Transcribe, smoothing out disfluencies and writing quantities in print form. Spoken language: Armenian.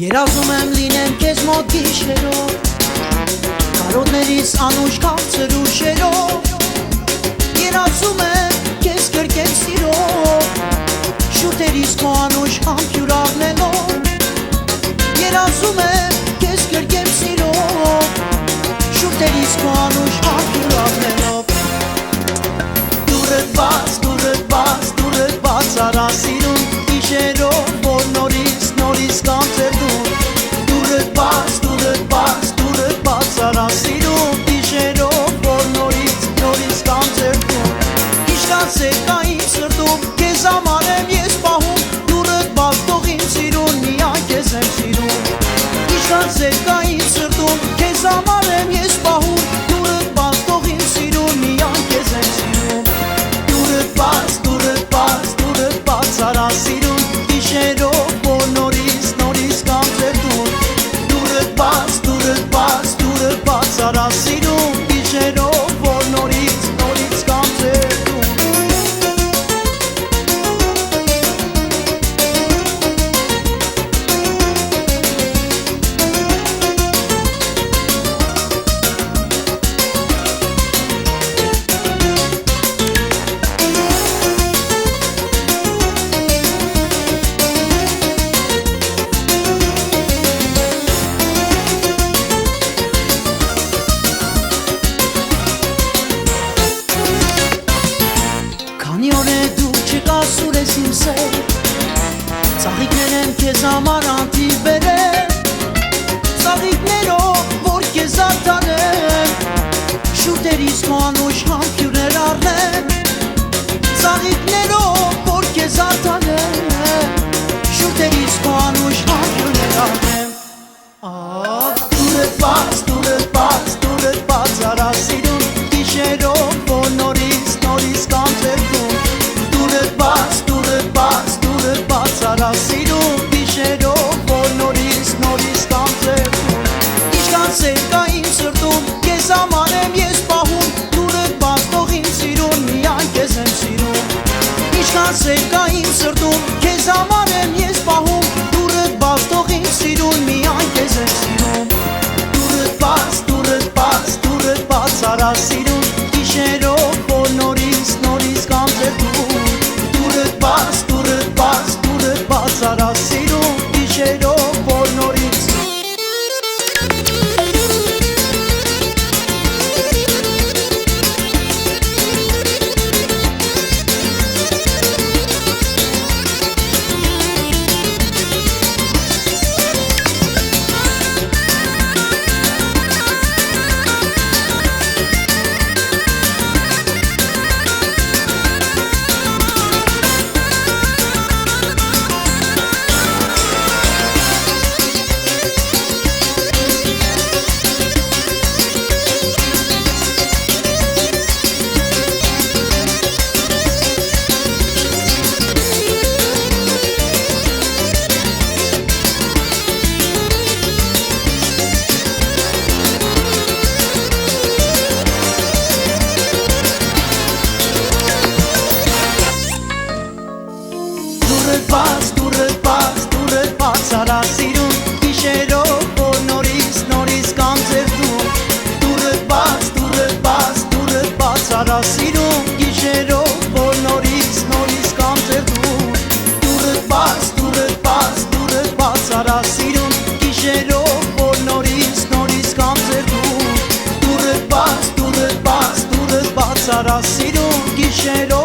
Երազում եմ լինեմ քեզ մոտ գիշերով, կարոտներիս անուշ քաղցր ուշերով, երազում եմ քեզ կրկել սիրով, շուրթերիս քո անուշ համբյուր առնելով, երազում եմ քեզ կրկել սիրով, շուրթերիս քո անուշ համբյուր առնելով, դուրդ բաց, դուրդ բաց, դուրդ բաց արա սիրուն գիշերով, որ նորից կանցեր դու, դուրդ բաց, դուրդ բաց, դուրդ բաց արա սիրուն գիշերով, որ նորից կանցեր դու, իշտացել կա իմ սրտում, քեզ համար եմ ես պահում, դուրդ բաց թող իմ սիրուն, միայն քեզ եմ սիրում, իշտացել կա իմ սրտում, քեզ համար եմ ես պահում, դուրդ բաց թող իմ սիրուն, միայն քեզ եմ սիրում, դուրդ բաց, դուրդ բաց, դուրդ բաց արա սիրուն գիշերով, որ նորից կանցեր դու, դուրդ բաց, դուրդ բաց, դուրդ բաց արա սիրուն գիշերով, որ նորից կանցեր դու Սուր ես իմ սեր, ծաղիկներ եմ քեզ համար անթիվ բերել, ծաղիկներով, որ քեզ արտանեմ, շուրթերիս քո անուշ համբյուրներ առնեմ, ծաղիկներով, որ քեզ արտանեմ, շուրթերիս քո անուշ համբյուրներ առնեմ, դուրդ բաց, դուրդ բաց, դուրդ բաց արա սիրուն գիշերով, որ նորից կանցեր դու, դուրդ բաց, դուրդ բաց, դուրդ բաց արա սիրուն գիշերով, որ նորից կանցեր դու, իշտացել կա իմ սրտում, քեզ համար եմ ես պահում, դուրդ բաց թող իմ սիրուն, միայն քեզ եմ սիրում, իշտացել կա իմ սրտում, քեզ համար եմ ես պահում, դուրդ բաց թող իմ սիրուն, միայն քեզ եմ սիրում, դուրդ բաց, դուրդ բաց, դուրդ բաց արա սիրուն գիշերով, որ նորից կանցեր դու, դուրդ բաց, դուրդ բաց, դուրդ բաց արա սիրուն գիշերով, որ նորից Արա սիրուն գիշերով, որ նորից կանցեր դու, դուրդ բաց, դուրդ բաց, դուրդ բաց արա սիրուն գիշերով, որ նորից կանցեր դու, դուրդ բաց, դուրդ բաց, դուրդ բաց արա սիրուն գիշերով, որ նորից կանցեր դու, դուրդ բաց, դուրդ բաց, դուրդ բաց արա սիրուն գիշերով